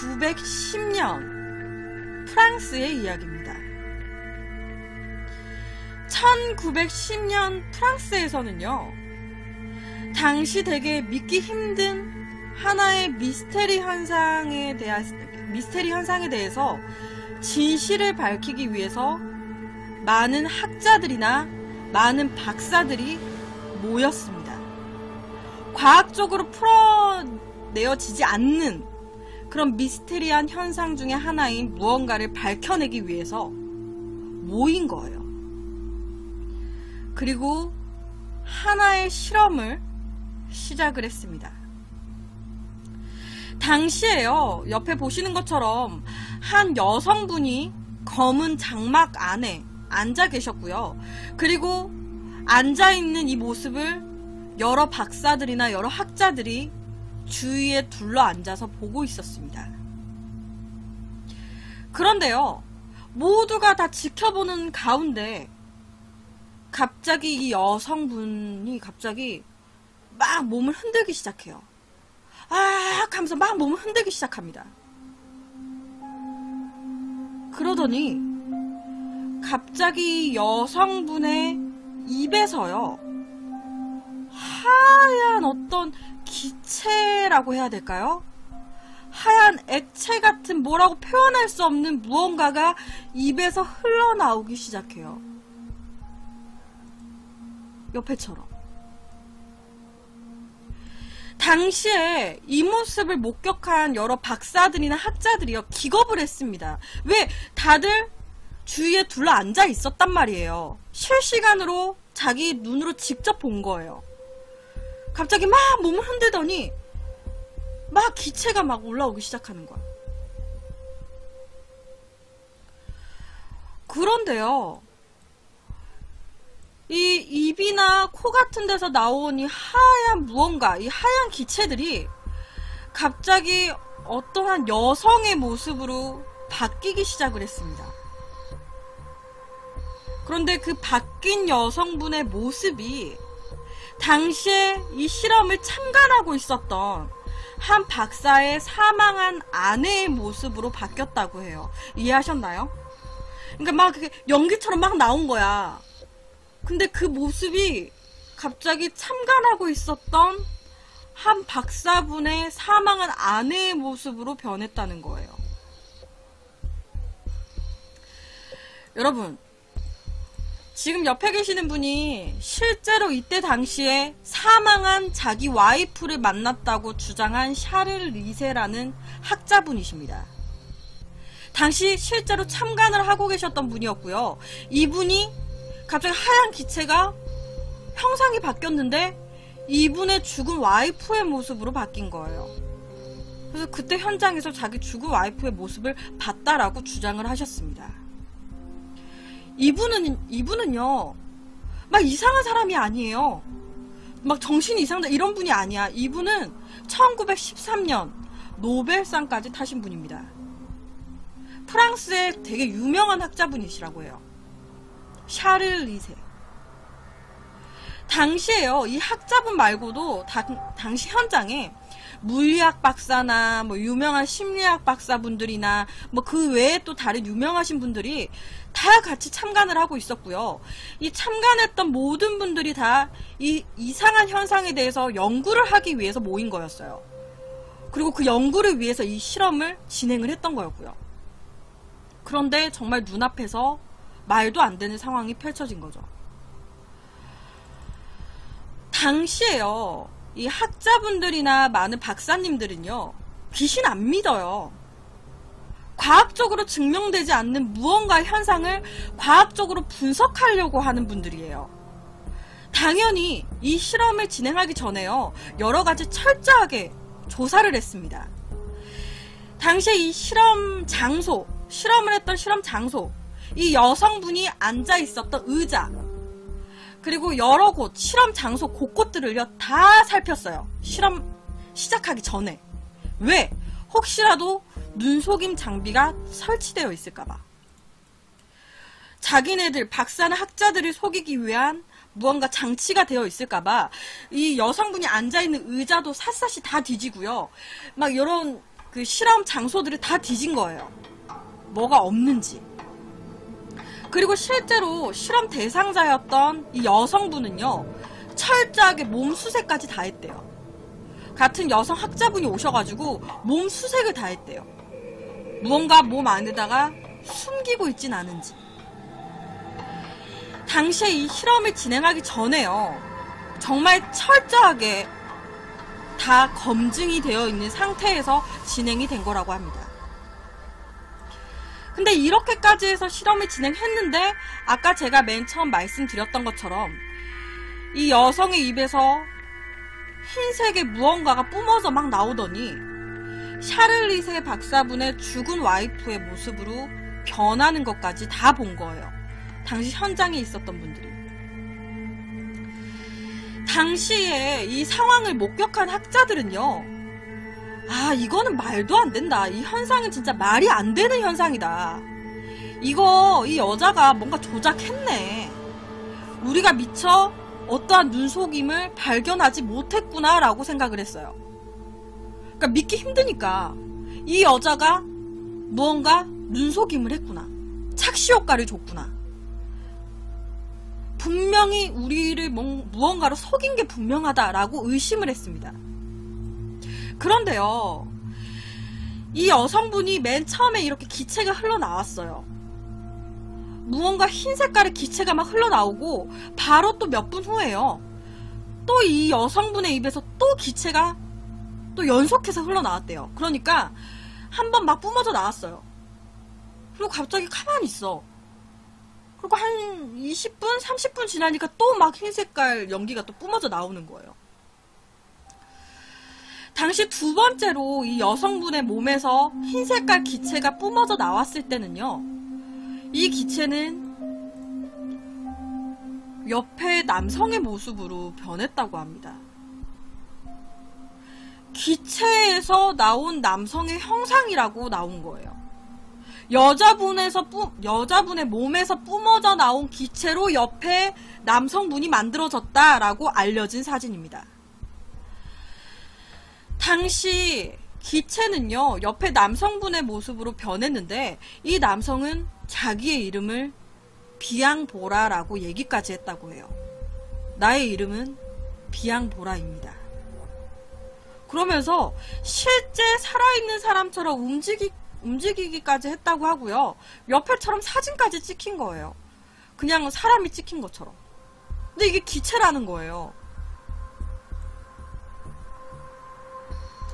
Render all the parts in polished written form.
1910년 프랑스의 이야기입니다. 1910년 프랑스에서는요, 당시 되게 믿기 힘든 하나의 미스테리 현상에 대해서 진실을 밝히기 위해서 많은 학자들이나 많은 박사들이 모였습니다. 과학적으로 풀어내어지지 않는 그런 미스테리한 현상 중에 하나인 무언가를 밝혀내기 위해서 모인 거예요. 그리고 하나의 실험을 시작을 했습니다. 당시에요, 옆에 보시는 것처럼 한 여성분이 검은 장막 안에 앉아 계셨고요. 그리고 앉아있는 이 모습을 여러 박사들이나 여러 학자들이 주위에 둘러 앉아서 보고 있었습니다. 그런데요, 모두가 다 지켜보는 가운데 갑자기 이 여성분이 갑자기 막 몸을 흔들기 시작해요. 아 하면서 막 몸을 흔들기 시작합니다. 그러더니 갑자기 여성분의 입에서요, 하얀 어떤 기체라고 해야 될까요? 하얀 액체 같은 뭐라고 표현할 수 없는 무언가가 입에서 흘러나오기 시작해요. 옆에처럼. 당시에 이 모습을 목격한 여러 박사들이나 학자들이요, 기겁을 했습니다. 왜? 다들 주위에 둘러 앉아 있었단 말이에요. 실시간으로 자기 눈으로 직접 본 거예요. 갑자기 막 몸을 흔들더니 막 기체가 막 올라오기 시작하는 거야. 그런데요, 이 입이나 코 같은 데서 나온 이 하얀 무언가, 이 하얀 기체들이 갑자기 어떠한 여성의 모습으로 바뀌기 시작을 했습니다. 그런데 그 바뀐 여성분의 모습이 당시에 이 실험을 참관하고 있었던 한 박사의 사망한 아내의 모습으로 바뀌었다고 해요. 이해하셨나요? 그러니까 막 그게 연기처럼 막 나온 거야. 근데 그 모습이 갑자기 참관하고 있었던 한 박사분의 사망한 아내의 모습으로 변했다는 거예요. 여러분, 지금 옆에 계시는 분이 실제로 이때 당시에 사망한 자기 와이프를 만났다고 주장한 샤를 리세라는 학자분이십니다. 당시 실제로 참관을 하고 계셨던 분이었고요. 이분이 갑자기 하얀 기체가 형상이 바뀌었는데 이분의 죽은 와이프의 모습으로 바뀐 거예요. 그래서 그때 현장에서 자기 죽은 와이프의 모습을 봤다라고 주장을 하셨습니다. 이분은요, 막 이상한 사람이 아니에요. 막 정신이 이상하다 이런 분이 아니야. 이분은 1913년 노벨상까지 타신 분입니다. 프랑스의 되게 유명한 학자분이시라고 해요. 샤를 리세. 당시에요, 이 학자분 말고도 당시 현장에 물리학 박사나 뭐 유명한 심리학 박사분들이나 뭐 그 외에 또 다른 유명하신 분들이 다 같이 참관을 하고 있었고요. 이 참관했던 모든 분들이 다 이 이상한 현상에 대해서 연구를 하기 위해서 모인 거였어요. 그리고 그 연구를 위해서 이 실험을 진행을 했던 거였고요. 그런데 정말 눈앞에서 말도 안 되는 상황이 펼쳐진 거죠. 당시에요, 이 학자분들이나 많은 박사님들은요, 귀신 안 믿어요. 과학적으로 증명되지 않는 무언가 현상을 과학적으로 분석하려고 하는 분들이에요. 당연히 이 실험을 진행하기 전에요, 여러 가지 철저하게 조사를 했습니다. 당시에 이 실험 장소, 실험을 했던 실험 장소, 이 여성분이 앉아 있었던 의자, 그리고 여러 곳, 실험 장소 곳곳들을요, 다 살폈어요. 실험 시작하기 전에. 왜? 혹시라도 눈속임 장비가 설치되어 있을까봐. 자기네들, 박사나 학자들을 속이기 위한 무언가 장치가 되어 있을까봐 이 여성분이 앉아있는 의자도 샅샅이 다 뒤지고요. 막 이런 그 실험 장소들을 다 뒤진 거예요. 뭐가 없는지. 그리고 실제로 실험 대상자였던 이 여성분은요, 철저하게 몸 수색까지 다 했대요. 같은 여성 학자분이 오셔가지고 몸 수색을 다 했대요. 무언가 몸 안에다가 숨기고 있진 않은지. 당시에 이 실험을 진행하기 전에요, 정말 철저하게 다 검증이 되어 있는 상태에서 진행이 된 거라고 합니다. 근데 이렇게까지 해서 실험을 진행했는데, 아까 제가 맨 처음 말씀드렸던 것처럼 이 여성의 입에서 흰색의 무언가가 뿜어져 막 나오더니 샤를 리세 박사분의 죽은 와이프의 모습으로 변하는 것까지 다 본 거예요. 당시 현장에 있었던 분들이. 당시에 이 상황을 목격한 학자들은요, 아, 이거는 말도 안 된다. 이 현상은 진짜 말이 안 되는 현상이다. 이거 이 여자가 뭔가 조작했네. 우리가 미처 어떠한 눈속임을 발견하지 못했구나 라고 생각을 했어요. 그러니까 믿기 힘드니까 이 여자가 무언가 눈속임을 했구나. 착시효과를 줬구나. 분명히 우리를 무언가로 속인 게 분명하다라고 의심을 했습니다. 그런데요, 이 여성분이 맨 처음에 이렇게 기체가 흘러나왔어요. 무언가 흰 색깔의 기체가 막 흘러나오고 바로 또 몇 분 후에요, 또 이 여성분의 입에서 또 기체가 또 연속해서 흘러나왔대요. 그러니까 한 번 막 뿜어져 나왔어요. 그리고 갑자기 가만히 있어. 그리고 한 20분, 30분 지나니까 또 막 흰 색깔 연기가 또 뿜어져 나오는 거예요. 당시 두 번째로 이 여성분의 몸에서 흰 색깔 기체가 뿜어져 나왔을 때는요, 이 기체는 옆에 남성의 모습으로 변했다고 합니다. 기체에서 나온 남성의 형상이라고 나온 거예요. 여자분의 몸에서 뿜어져 나온 기체로 옆에 남성분이 만들어졌다라고 알려진 사진입니다. 당시 기체는요, 옆에 남성분의 모습으로 변했는데, 이 남성은 자기의 이름을 비앙보라라고 얘기까지 했다고 해요. 나의 이름은 비앙보라입니다. 그러면서 실제 살아있는 사람처럼 움직이기까지 했다고 하고요. 옆에처럼 사진까지 찍힌 거예요. 그냥 사람이 찍힌 것처럼. 근데 이게 기체라는 거예요.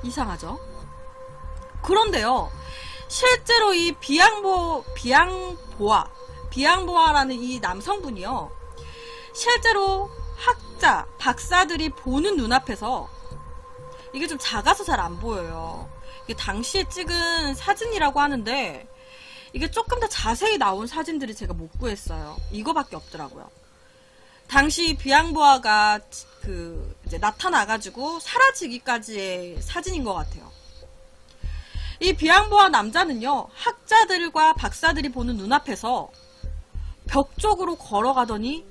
이상하죠? 그런데요, 실제로 이 비앙보아라는 이 남성분이요, 실제로 학자, 박사들이 보는 눈앞에서, 이게 좀 작아서 잘 안 보여요. 이게 당시에 찍은 사진이라고 하는데, 이게 조금 더 자세히 나온 사진들이 제가 못 구했어요. 이거밖에 없더라고요. 당시 비앙보아가 이제 나타나가지고 사라지기까지의 사진인 것 같아요. 이 비앙보아 남자는요, 학자들과 박사들이 보는 눈앞에서 벽 쪽으로 걸어가더니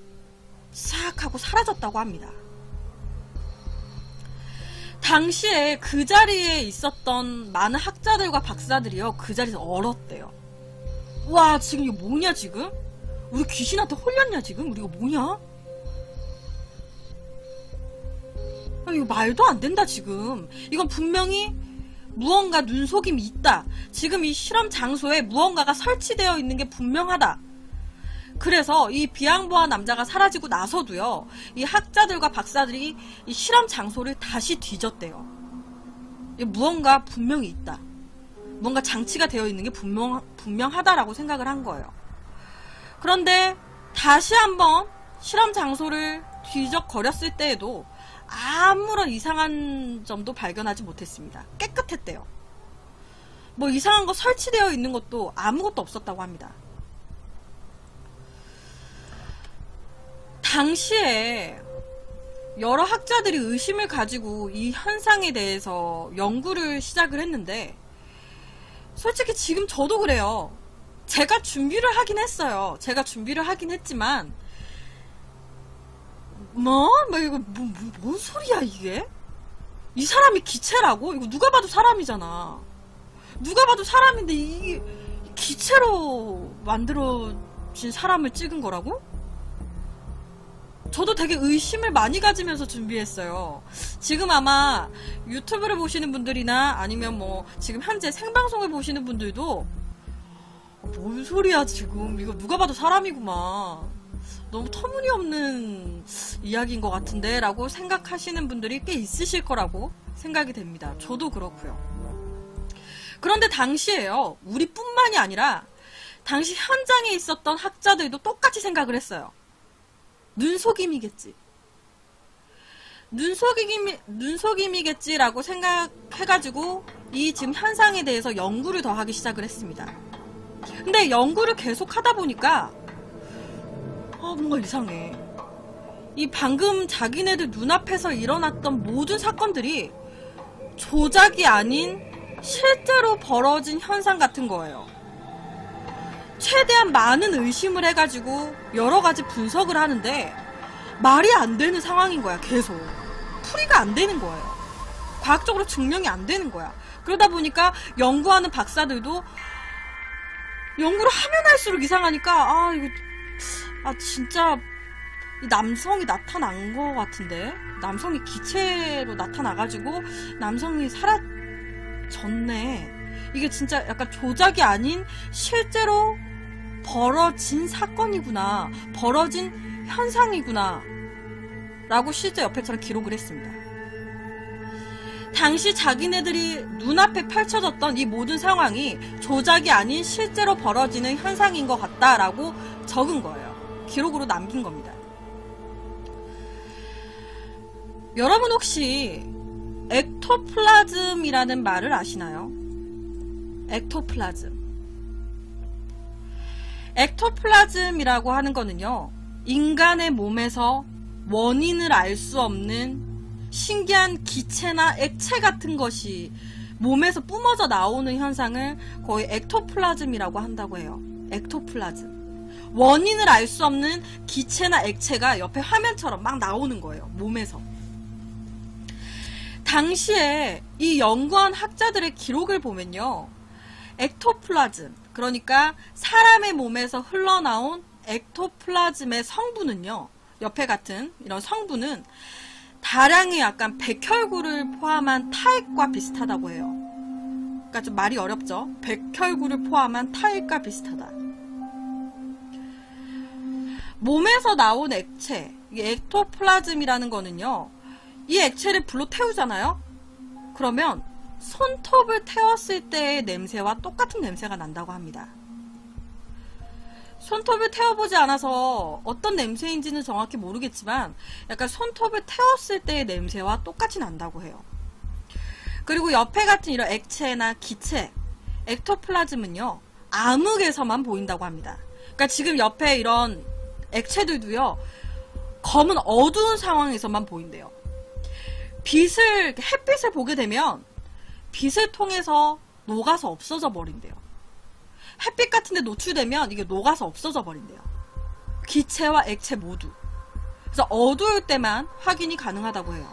싹 하고 사라졌다고 합니다. 당시에 그 자리에 있었던 많은 학자들과 박사들이요, 그 자리에서 얼었대요. 와, 지금 이거 뭐냐, 지금? 우리 귀신한테 홀렸냐, 지금? 우리 이거 뭐냐? 이거 말도 안 된다, 지금. 이건 분명히 무언가 눈속임이 있다. 지금 이 실험 장소에 무언가가 설치되어 있는 게 분명하다. 그래서 이 비앙보아 남자가 사라지고 나서도요, 이 학자들과 박사들이 이 실험 장소를 다시 뒤졌대요. 무언가 분명히 있다. 뭔가 장치가 되어 있는 게 분명하다라고 생각을 한 거예요. 그런데 다시 한번 실험 장소를 뒤적거렸을 때에도 아무런 이상한 점도 발견하지 못했습니다. 깨끗했대요. 뭐 이상한 거 설치되어 있는 것도 아무것도 없었다고 합니다. 당시에 여러 학자들이 의심을 가지고 이 현상에 대해서 연구를 시작을 했는데, 솔직히 지금 저도 그래요. 제가 준비를 하긴 했어요. 제가 준비를 하긴 했지만, 이거 뭔 소리야 이게? 이 사람이 기체라고? 이거 누가 봐도 사람이잖아. 누가 봐도 사람인데 이게 기체로 만들어진 사람을 찍은 거라고? 저도 되게 의심을 많이 가지면서 준비했어요. 지금 아마 유튜브를 보시는 분들이나 아니면 뭐 지금 현재 생방송을 보시는 분들도 뭔 소리야 지금, 이거 누가 봐도 사람이구만, 너무 터무니없는 이야기인 것 같은데 라고 생각하시는 분들이 꽤 있으실 거라고 생각이 됩니다. 저도 그렇고요. 그런데 당시에요, 우리뿐만이 아니라 당시 현장에 있었던 학자들도 똑같이 생각을 했어요. 눈속임이겠지. 눈속임이겠지라고 생각해가지고 이 지금 현상에 대해서 연구를 더 하기 시작을 했습니다. 근데 연구를 계속 하다 보니까 뭔가 이상해. 이 방금 자기네들 눈앞에서 일어났던 모든 사건들이 조작이 아닌 실제로 벌어진 현상 같은 거예요. 최대한 많은 의심을 해가지고 여러가지 분석을 하는데 말이 안 되는 상황인 거야. 계속 풀이가 안 되는 거예요. 과학적으로 증명이 안 되는 거야. 그러다 보니까 연구하는 박사들도 연구를 하면 할수록 이상하니까 이거 진짜 이 남성이 나타난 거 같은데, 남성이 기체로 나타나가지고 남성이 사라졌네. 이게 진짜 약간 조작이 아닌 실제로 벌어진 사건이구나, 벌어진 현상이구나 라고 실제 옆에처럼 기록을 했습니다. 당시 자기네들이 눈앞에 펼쳐졌던 이 모든 상황이 조작이 아닌 실제로 벌어지는 현상인 것 같다라고 적은 거예요. 기록으로 남긴 겁니다. 여러분 혹시 액토플라즘이라는 말을 아시나요? 액토플라즘이라고 하는 거는요, 인간의 몸에서 원인을 알 수 없는 신기한 기체나 액체 같은 것이 몸에서 뿜어져 나오는 현상을 거의 액토플라즘이라고 한다고 해요. 액토플라즘. 원인을 알 수 없는 기체나 액체가 옆에 화면처럼 막 나오는 거예요. 몸에서. 당시에 이 연구한 학자들의 기록을 보면요, 액토플라즘, 그러니까 사람의 몸에서 흘러나온 액토플라즘의 성분은요, 옆에 같은 이런 성분은 다량의 약간 백혈구를 포함한 타액과 비슷하다고 해요. 그러니까 좀 말이 어렵죠? 백혈구를 포함한 타액과 비슷하다. 몸에서 나온 액체, 이 액토플라즘이라는 거는요, 이 액체를 불로 태우잖아요? 그러면 손톱을 태웠을 때의 냄새와 똑같은 냄새가 난다고 합니다. 손톱을 태워보지 않아서 어떤 냄새인지는 정확히 모르겠지만 약간 손톱을 태웠을 때의 냄새와 똑같이 난다고 해요. 그리고 옆에 같은 이런 액체나 기체, 액토플라즘은요, 암흑에서만 보인다고 합니다. 그러니까 지금 옆에 이런 액체들도요, 검은 어두운 상황에서만 보인대요. 햇빛을 보게 되면 빛을 통해서 녹아서 없어져 버린대요. 햇빛 같은 데 노출되면 이게 녹아서 없어져 버린대요. 기체와 액체 모두. 그래서 어두울 때만 확인이 가능하다고 해요.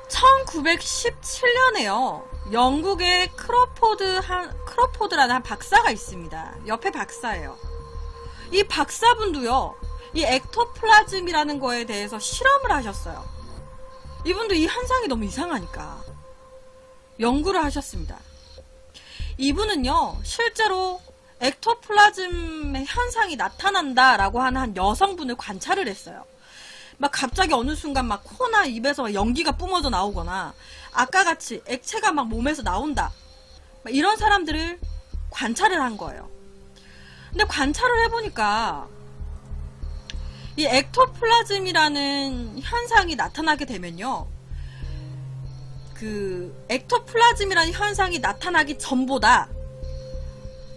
1917년에요. 영국의 크로포드라는 한 박사가 있습니다. 옆에 박사예요. 이 박사분도요, 이 액토플라즘이라는 거에 대해서 실험을 하셨어요. 이분도 이 현상이 너무 이상하니까 연구를 하셨습니다. 이분은요, 실제로 액토플라즘의 현상이 나타난다라고 하는 한 여성분을 관찰을 했어요. 막 갑자기 어느 순간 막 코나 입에서 막 연기가 뿜어져 나오거나, 아까 같이 액체가 막 몸에서 나온다, 막 이런 사람들을 관찰을 한 거예요. 근데 관찰을 해보니까 이 액토플라즘이라는 현상이 나타나게 되면요, 그 액토플라즘이라는 현상이 나타나기 전보다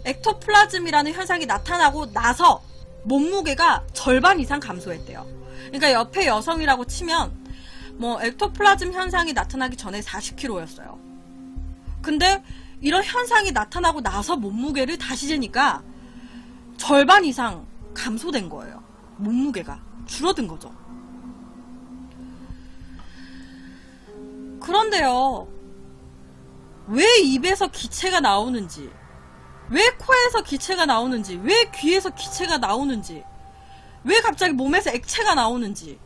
액토플라즘이라는 현상이 나타나고 나서 몸무게가 절반 이상 감소했대요. 그러니까 옆에 여성이라고 치면 뭐 액토플라즘 현상이 나타나기 전에 40kg였어요. 근데 이런 현상이 나타나고 나서 몸무게를 다시 재니까 절반 이상 감소된 거예요. 몸무게가 줄어든 거죠. 그런데요, 왜 입에서 기체가 나오는지, 왜 코에서 기체가 나오는지, 왜 귀에서 기체가 나오는지, 왜 갑자기 몸에서 액체가 나오는지,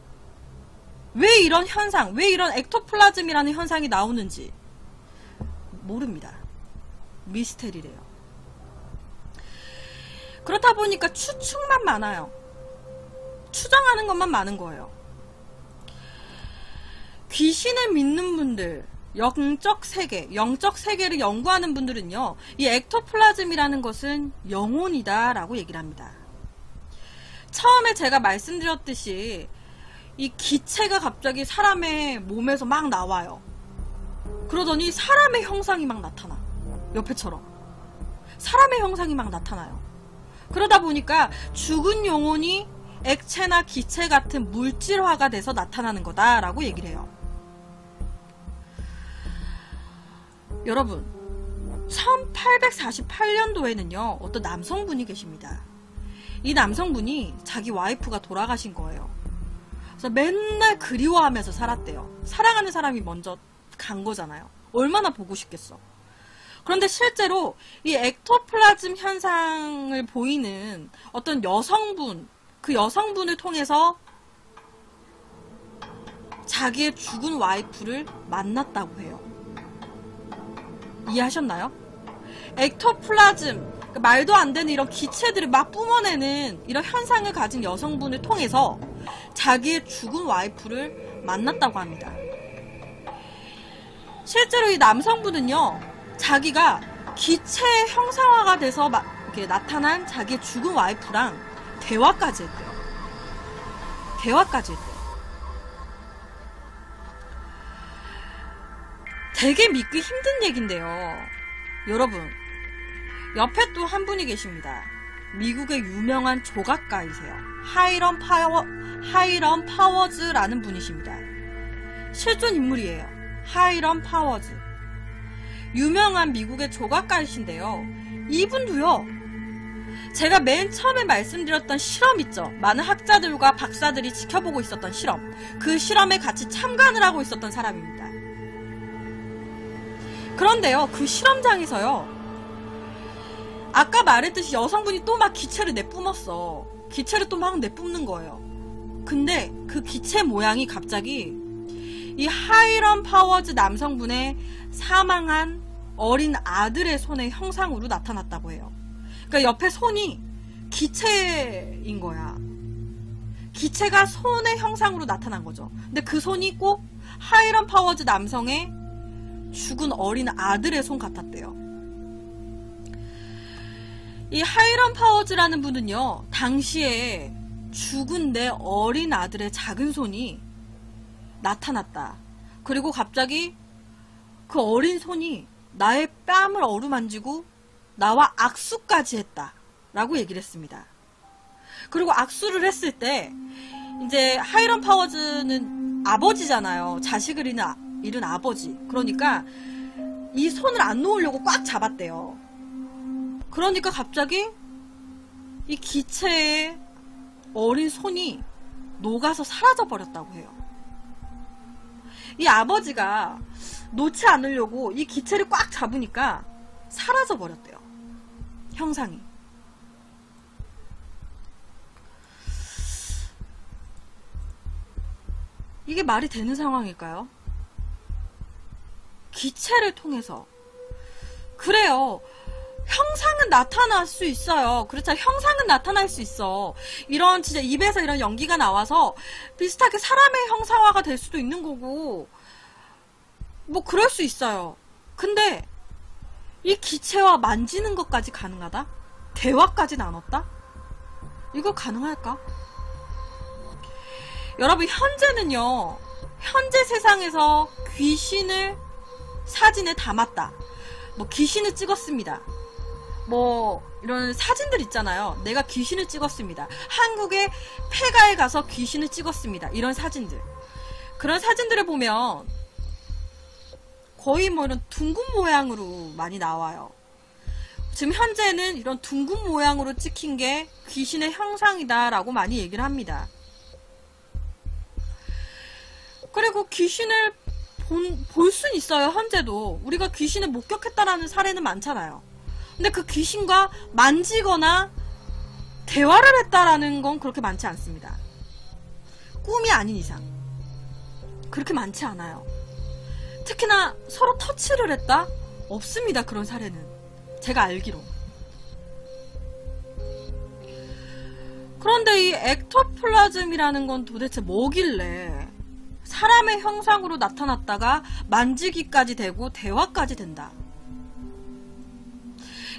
왜 이런 현상, 왜 이런 액토플라즘이라는 현상이 나오는지 모릅니다. 미스테리래요. 그렇다 보니까 추측만 많아요. 추정하는 것만 많은 거예요. 귀신을 믿는 분들, 영적 세계를 연구하는 분들은요, 이 액토플라즘이라는 것은 영혼이다 라고 얘기를 합니다. 처음에 제가 말씀드렸듯이 이 기체가 갑자기 사람의 몸에서 막 나와요. 그러더니 사람의 형상이 막 나타나. 옆에처럼 사람의 형상이 막 나타나요. 그러다 보니까 죽은 영혼이 액체나 기체 같은 물질화가 돼서 나타나는 거다라고 얘기를 해요. 여러분, 1848년도에는요 어떤 남성분이 계십니다. 이 남성분이 자기 와이프가 돌아가신 거예요. 그래서 맨날 그리워하면서 살았대요. 사랑하는 사람이 먼저 간 거잖아요. 얼마나 보고 싶겠어. 그런데 실제로 이 액토플라즘 현상을 보이는 어떤 여성분, 그 여성분을 통해서 자기의 죽은 와이프를 만났다고 해요. 이해하셨나요? 액토플라즘, 말도 안 되는 이런 기체들을 막 뿜어내는 이런 현상을 가진 여성분을 통해서 자기의 죽은 와이프를 만났다고 합니다. 실제로 이 남성분은요, 자기가 기체 형상화가 돼서 이렇게 나타난 자기의 죽은 와이프랑 대화까지 했대요. 대화까지 했대요. 되게 믿기 힘든 얘긴데요. 여러분, 옆에 또 한 분이 계십니다. 미국의 유명한 조각가이세요. 하이럼 파워즈라는 분이십니다. 실존 인물이에요. 하이럼 파워즈. 유명한 미국의 조각가이신데요. 이분도요, 제가 맨 처음에 말씀드렸던 실험 있죠. 많은 학자들과 박사들이 지켜보고 있었던 실험. 그 실험에 같이 참관을 하고 있었던 사람입니다. 그런데요, 그 실험장에서요, 아까 말했듯이 여성분이 또 막 기체를 내뿜었어. 기체를 또 막 내뿜는 거예요. 근데 그 기체 모양이 갑자기 이 하이럼 파워즈 남성분의 사망한 어린 아들의 손의 형상으로 나타났다고 해요. 그러니까 옆에 손이 기체인 거야. 기체가 손의 형상으로 나타난 거죠. 근데 그 손이 꼭 하이럼 파워즈 남성의 죽은 어린 아들의 손 같았대요. 이 하이럼 파워즈라는 분은요, 당시에 죽은 내 어린 아들의 작은 손이 나타났다. 그리고 갑자기 그 어린 손이 나의 뺨을 어루만지고 나와 악수까지 했다 라고 얘기를 했습니다. 그리고 악수를 했을 때 이제 하이럼 파워즈는 아버지잖아요. 자식을 잃은 아버지. 그러니까 이 손을 안 놓으려고 꽉 잡았대요. 그러니까 갑자기 이 기체의 어린 손이 녹아서 사라져 버렸다고 해요. 이 아버지가 놓지 않으려고 이 기체를 꽉 잡으니까 사라져 버렸대요. 형상이. 이게 말이 되는 상황일까요? 기체를 통해서. 그래요. 형상은 나타날 수 있어요. 그렇죠. 형상은 나타날 수 있어. 이런 진짜 입에서 이런 연기가 나와서 비슷하게 사람의 형상화가 될 수도 있는 거고, 뭐 그럴 수 있어요. 근데 이 기체와 만지는 것까지 가능하다? 대화까지 나눴다? 이거 가능할까? 여러분, 현재는요, 현재 세상에서 귀신을 사진에 담았다. 뭐 귀신을 찍었습니다. 뭐 이런 사진들 있잖아요. 내가 귀신을 찍었습니다. 한국의 폐가에 가서 귀신을 찍었습니다. 이런 사진들. 그런 사진들을 보면 거의 뭐 이런 둥근 모양으로 많이 나와요. 지금 현재는 이런 둥근 모양으로 찍힌 게 귀신의 형상이다라고 많이 얘기를 합니다. 그리고 귀신을 볼 순 있어요. 현재도 우리가 귀신을 목격했다라는 사례는 많잖아요. 근데 그 귀신과 만지거나 대화를 했다라는 건 그렇게 많지 않습니다. 꿈이 아닌 이상 그렇게 많지 않아요. 특히나 서로 터치를 했다? 없습니다. 그런 사례는 제가 알기로. 그런데 이 액토플라즘이라는 건 도대체 뭐길래 사람의 형상으로 나타났다가 만지기까지 되고 대화까지 된다.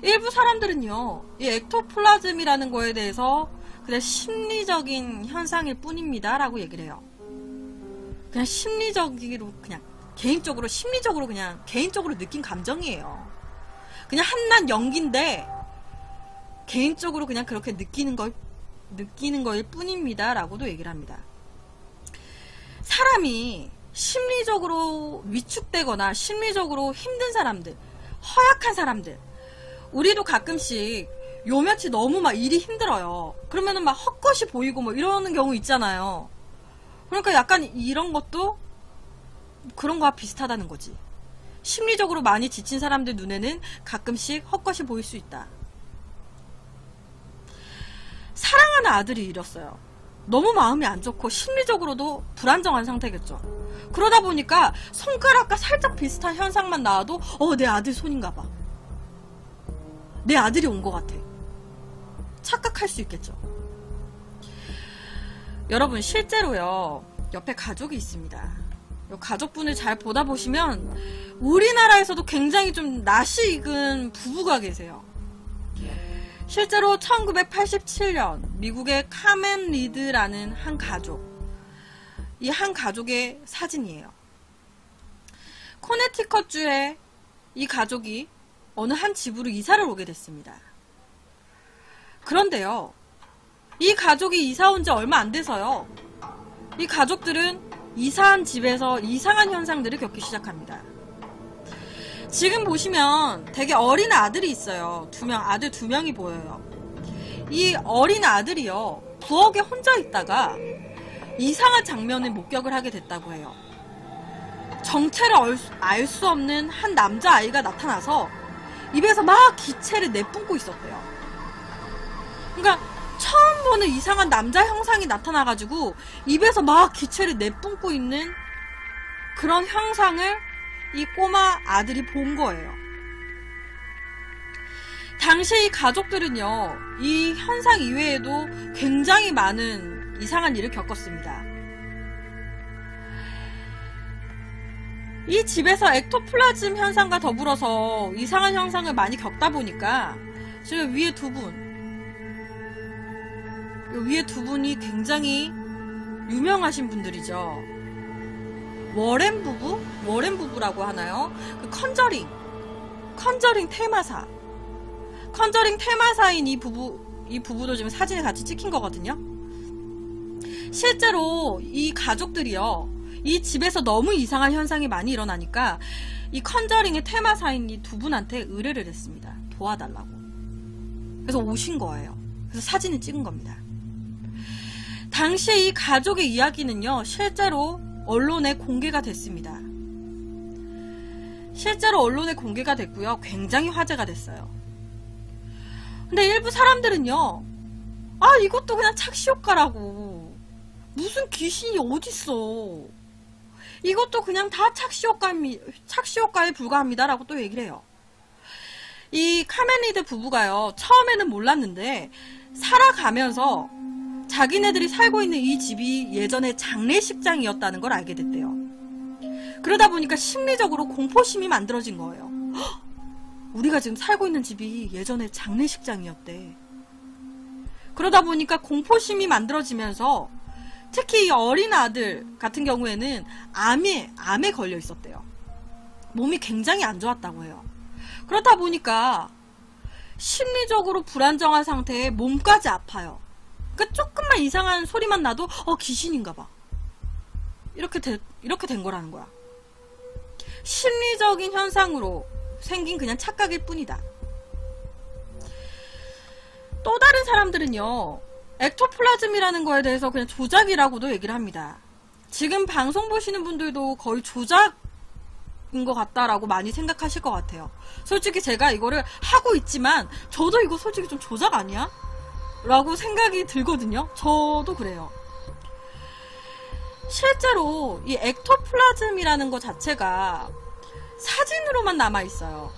일부 사람들은요, 이 액토플라즘이라는 거에 대해서 그냥 심리적인 현상일 뿐입니다 라고 얘기를 해요. 그냥 심리적으로 그냥 개인적으로 심리적으로 그냥 개인적으로 느낀 감정이에요. 그냥 한낱 연기인데 개인적으로 그냥 그렇게 느끼는 거일 뿐입니다 라고도 얘기를 합니다. 사람이 심리적으로 위축되거나 심리적으로 힘든 사람들, 허약한 사람들, 우리도 가끔씩 요 며칠 너무 막 일이 힘들어요. 그러면은 막 헛것이 보이고 뭐 이러는 경우 있잖아요. 그러니까 약간 이런 것도 그런 거와 비슷하다는 거지. 심리적으로 많이 지친 사람들 눈에는 가끔씩 헛것이 보일 수 있다. 사랑하는 아들이 잃었어요. 너무 마음이 안 좋고 심리적으로도 불안정한 상태겠죠. 그러다 보니까 손가락과 살짝 비슷한 현상만 나와도 내 아들 손인가 봐. 내 아들이 온 것 같아. 착각할 수 있겠죠. 여러분 실제로요, 옆에 가족이 있습니다. 가족분을 잘 보다 보시면 우리나라에서도 굉장히 좀 낯이 익은 부부가 계세요. 실제로 1987년 미국의 카멘 리드라는 한 가족, 이 한 가족의 사진이에요. 코네티컷주에 이 가족이 어느 한 집으로 이사를 오게 됐습니다. 그런데요, 이 가족이 이사 온 지 얼마 안 돼서요, 이 가족들은 이사한 집에서 이상한 현상들을 겪기 시작합니다. 지금 보시면 되게 어린 아들이 있어요. 아들 2명이 보여요. 이 어린 아들이요, 부엌에 혼자 있다가 이상한 장면을 목격을 하게 됐다고 해요. 정체를 알 수 없는 한 남자아이가 나타나서 입에서 막 기체를 내뿜고 있었대요. 그러니까 처음 보는 이상한 남자 형상이 나타나가지고 입에서 막 기체를 내뿜고 있는 그런 형상을 이 꼬마 아들이 본 거예요. 당시 이 가족들은요, 이 현상 이외에도 굉장히 많은 이상한 일을 겪었습니다. 이 집에서 액토플라즘 현상과 더불어서 이상한 현상을 많이 겪다 보니까 지금 위에 두 분이 굉장히 유명하신 분들이죠. 워렌 부부라고 하나요? 그 컨저링 테마사인 이 부부도 지금 사진에 같이 찍힌 거거든요. 실제로 이 가족들이요, 이 집에서 너무 이상한 현상이 많이 일어나니까 이 컨저링의 테마사인 이 두 분한테 의뢰를 했습니다. 도와달라고. 그래서 오신 거예요. 그래서 사진을 찍은 겁니다. 당시에 이 가족의 이야기는요, 실제로 언론에 공개가 됐습니다. 실제로 언론에 공개가 됐고요, 굉장히 화제가 됐어요. 근데 일부 사람들은요, 이것도 그냥 착시효과라고, 무슨 귀신이 어딨어, 이것도 그냥 다 착시효과에 불과합니다 라고 또 얘기를 해요. 이 카멘리드 부부가요, 처음에는 몰랐는데 살아가면서 자기네들이 살고 있는 이 집이 예전에 장례식장이었다는 걸 알게 됐대요. 그러다 보니까 심리적으로 공포심이 만들어진 거예요. 헉! 우리가 지금 살고 있는 집이 예전에 장례식장이었대. 그러다 보니까 공포심이 만들어지면서 특히 이 어린 아들 같은 경우에는 암에 걸려 있었대요. 몸이 굉장히 안 좋았다고 해요. 그렇다 보니까 심리적으로 불안정한 상태에 몸까지 아파요. 그러니까 조금만 이상한 소리만 나도 귀신인가 봐. 이렇게 된 거라는 거야. 심리적인 현상으로 생긴 그냥 착각일 뿐이다. 또 다른 사람들은요, 액토플라즘이라는 거에 대해서 그냥 조작이라고도 얘기를 합니다. 지금 방송 보시는 분들도 거의 조작 것 같다라고 많이 생각하실 것 같아요. 솔직히 제가 이거를 하고 있지만 저도 이거 솔직히 좀 조작 아니야? 라고 생각이 들거든요. 저도 그래요. 실제로 이 액토플라즘이라는 것 자체가 사진으로만 남아있어요.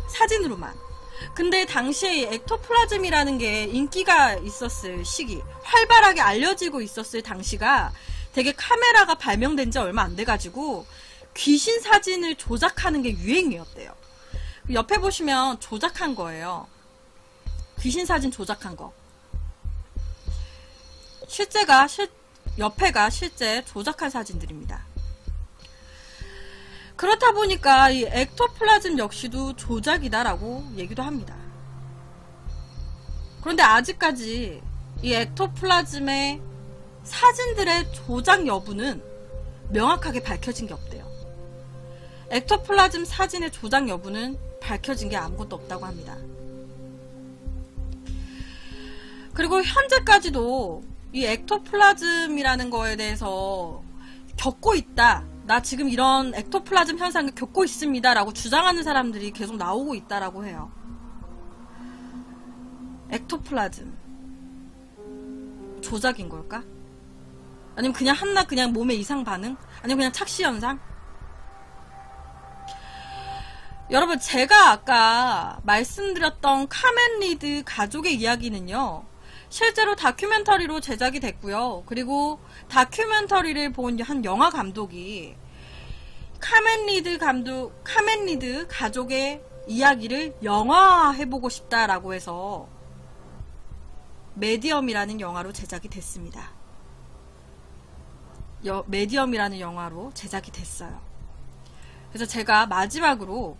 사진으로만. 근데 당시에 이 액토플라즘이라는 게 인기가 있었을 시기, 활발하게 알려지고 있었을 당시가 되게 카메라가 발명된 지 얼마 안 돼가지고 귀신 사진을 조작하는 게 유행이었대요. 옆에 보시면 조작한 거예요. 귀신 사진 조작한 거. 옆에가 실제 조작한 사진들입니다. 그렇다 보니까 이 액토플라즘 역시도 조작이다라고 얘기도 합니다. 그런데 아직까지 이 액토플라즘의 사진들의 조작 여부는 명확하게 밝혀진 게 없대요. 액토플라즘 사진의 조작 여부는 밝혀진 게 아무것도 없다고 합니다. 그리고 현재까지도 이 액토플라즘이라는 거에 대해서 겪고 있다. 나 지금 이런 액토플라즘 현상을 겪고 있습니다. 라고 주장하는 사람들이 계속 나오고 있다라고 해요. 액토플라즘. 조작인 걸까? 아니면 그냥 한낱 그냥 몸의 이상 반응? 아니면 그냥 착시 현상? 여러분, 제가 아까 말씀드렸던 카멘 리드 가족의 이야기는요, 실제로 다큐멘터리로 제작이 됐고요. 그리고 다큐멘터리를 본 한 영화 감독이 카멘 리드 가족의 이야기를 영화해보고 싶다라고 해서 메디엄이라는 영화로 제작이 됐습니다. 메디엄이라는 영화로 제작이 됐어요. 그래서 제가 마지막으로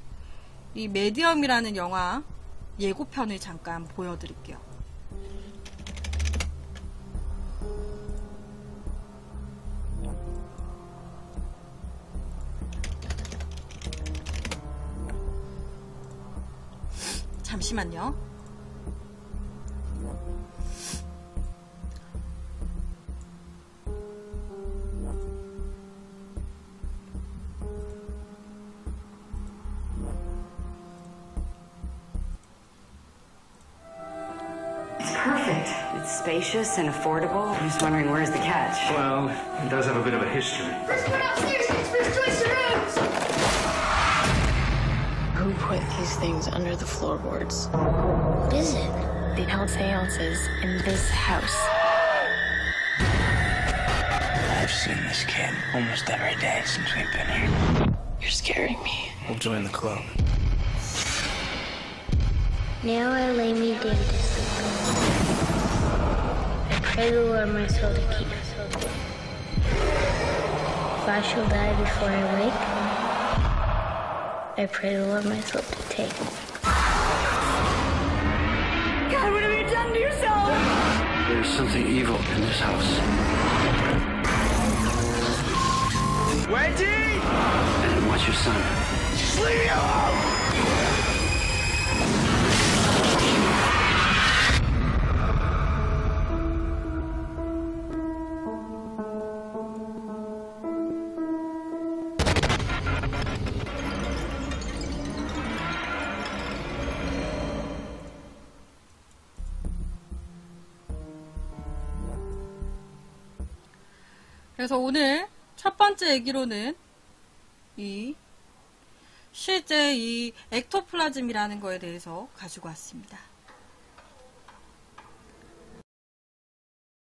이 메디엄이라는 영화 예고편을 잠깐 보여드릴게요. 잠시만요. Perfect. It's spacious and affordable. I'm just wondering, where's the catch? Well, it does have a bit of a history. First one upstairs, it's first choice surrounds. Who put these things under the floorboards? What is it? They held seances in this house. I've seen this kid almost every day since we've been here. You're scaring me. We'll join the club. Now I lay me down to sleep. I pray the Lord my soul to keep. If I shall die before I wake, I pray the Lord my soul to take. God, what have you done to yourself? There's something evil in this house. Wendy! And watch your son. Just leave me alone! 그래서 오늘 첫 번째 얘기로는 실제 이 액토플라즘이라는 거에 대해서 가지고 왔습니다.